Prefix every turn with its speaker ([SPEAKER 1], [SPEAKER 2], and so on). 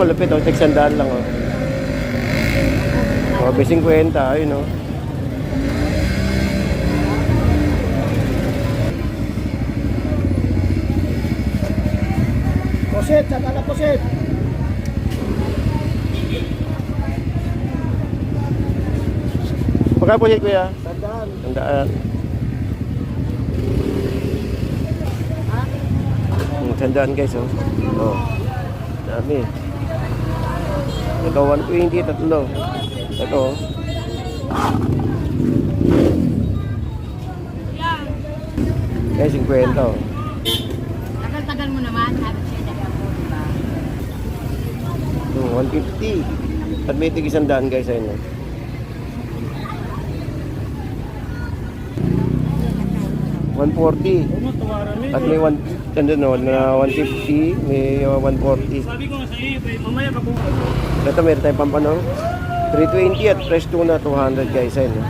[SPEAKER 1] malupit. Oh. Tagsandaan lang. Oh. Oh, 50. Ayun oh.
[SPEAKER 2] Poset, saka na poset.
[SPEAKER 1] Pagka po siya kuya?
[SPEAKER 2] Tandaan.
[SPEAKER 1] Tandaan. Tandaan guys oh. Oh. Dami. Ito 120, tatlo. Ito oh. Guys, 50 oh.
[SPEAKER 3] Tagal-tagal mo naman, habit siya na ako, diba?
[SPEAKER 1] 150. At may tig 100 guys ayun oh. $140. At may 1 no, na 150, may 140.
[SPEAKER 2] Sabi ko nga sa iyo, mamaya ka po.
[SPEAKER 1] Ito meron tayong pampano. 320 at fresh tuna 200 guys ayun oh.